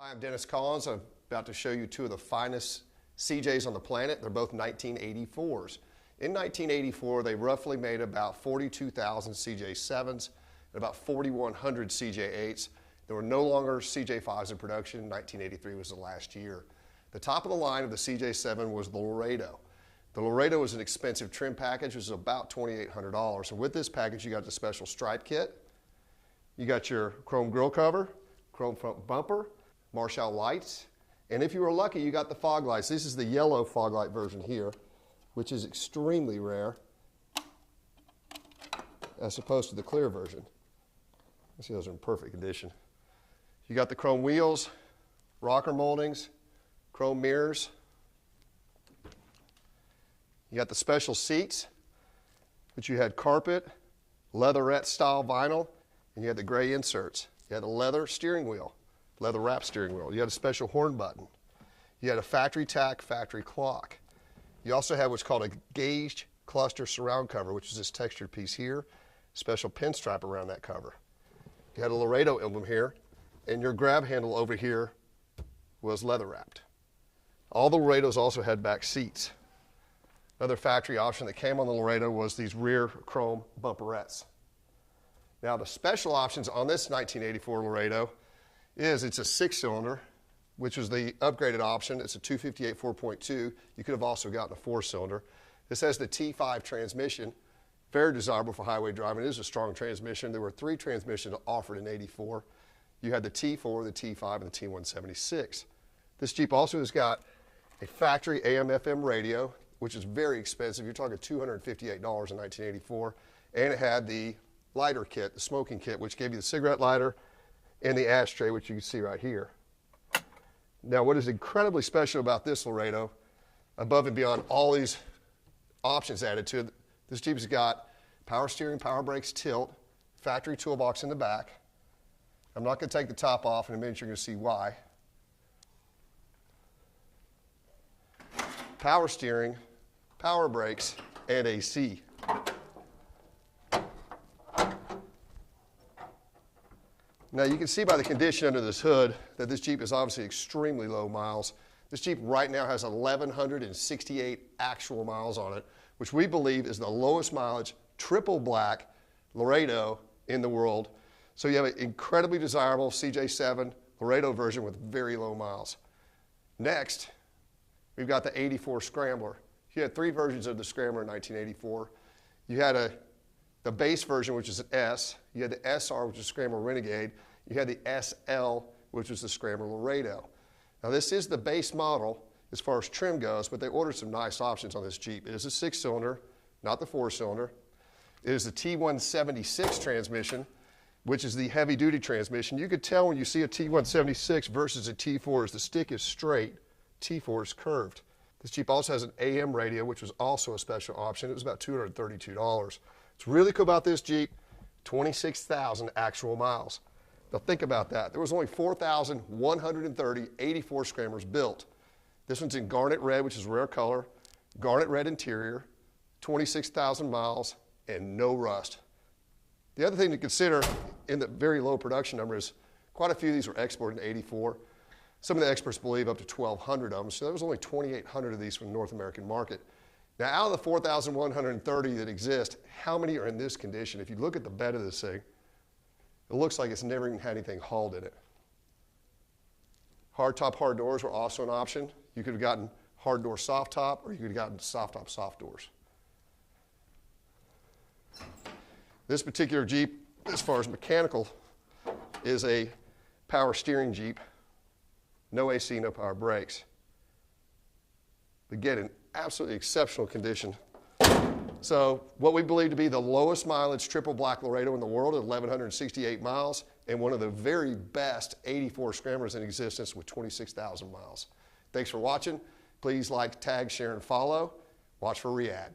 Hi, I'm Dennis Collins. I'm about to show you two of the finest CJs on the planet. They're both 1984s. In 1984, they roughly made about 42,000 CJ7s and about 4,100 CJ8s. There were no longer CJ5s in production. 1983 was the last year. The top of the line of the CJ7 was the Laredo. The Laredo was an expensive trim package. It was about $2,800. And with this package, you got the special stripe kit. You got your chrome grille cover, chrome front bumper, Marshall lights, and if you were lucky, you got the fog lights. This is the yellow fog light version here, which is extremely rare, as opposed to the clear version. You see those are in perfect condition. You got the chrome wheels, rocker moldings, chrome mirrors. You got the special seats, which you had carpet, leatherette style vinyl, and you had the gray inserts. You had a leather steering wheel. Leather wrap steering wheel. You had a special horn button. You had a factory tack, factory clock. You also had what's called a gauged cluster surround cover, which is this textured piece here, special pinstripe around that cover. You had a Laredo emblem here, and your grab handle over here was leather wrapped. All the Laredos also had back seats. Another factory option that came on the Laredo was these rear chrome bumperettes. Now the special options on this 1984 Laredo is it's a 6-cylinder, which was the upgraded option. It's a 258 4.2. You could have also gotten a 4-cylinder. This has the T5 transmission, very desirable for highway driving. It is a strong transmission. There were 3 transmissions offered in 84. You had the T4, the T5, and the T176. This Jeep also has got a factory AM/FM radio, which is very expensive. You're talking $258 in 1984. And it had the lighter kit, the smoking kit, which gave you the cigarette lighter and the ashtray, which you can see right here. Now, what is incredibly special about this Laredo, above and beyond all these options added to it, this Jeep's got power steering, power brakes, tilt, factory toolbox in the back. I'm not going to take the top off. In a minute, you're going to see why. Power steering, power brakes, and AC. Now you can see by the condition under this hood that this Jeep is obviously extremely low miles. This Jeep right now has 1,168 actual miles on it, which we believe is the lowest mileage triple black Laredo in the world. So you have an incredibly desirable CJ7 Laredo version with very low miles. Next, we've got the 84 Scrambler. You had 3 versions of the Scrambler in 1984. You had the base version, which is an S. You had the SR, which is Scrambler Renegade. You had the SL, which was the Scrambler Laredo. Now, this is the base model as far as trim goes, but they ordered some nice options on this Jeep. It is a 6-cylinder, not the 4-cylinder. It is the T176 transmission, which is the heavy-duty transmission. You could tell when you see a T176 versus a T4 as the stick is straight, T4 is curved. This Jeep also has an AM radio, which was also a special option. It was about $232. What's really cool about this Jeep, 26,000 actual miles. Now think about that. There was only 4,130 84 Scramblers built. This one's in Garnet Red, which is a rare color, Garnet Red Interior, 26,000 miles, and no rust. The other thing to consider in the very low production number is quite a few of these were exported in 84. Some of the experts believe up to 1,200 of them, so there was only 2,800 of these from the North American market. Now, out of the 4,130 that exist, how many are in this condition? If you look at the bed of this thing, it looks like it's never even had anything hauled in it. Hard top, hard doors were also an option. You could have gotten hard door, soft top, or you could have gotten soft top, soft doors. This particular Jeep, as far as mechanical, is a power steering Jeep. No AC, no power brakes. Again, in absolutely exceptional condition. So what we believe to be the lowest mileage triple black Laredo in the world at 1,168 miles, and one of the very best 84 Scramblers in existence with 26,000 miles. Thanks for watching. Please like, tag, share, and follow. Watch for Riyadh.